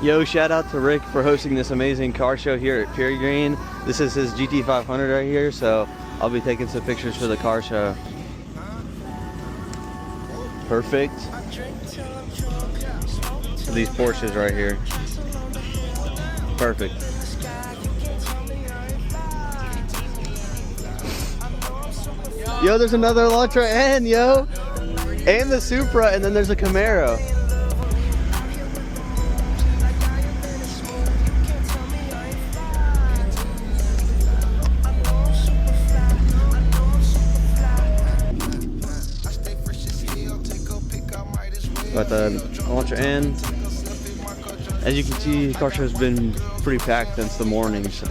Yo, shout out to Rick for hosting this amazing car show here at Pure Green. This is his GT500 right here, so I'll be taking some pictures for the car show. Perfect. These Porsches right here. Perfect. Yo, there's another Elantra N, yo! And the Supra, and then there's a Camaro. Got the Elantra N. As you can see, the car show has been pretty packed since the morning. So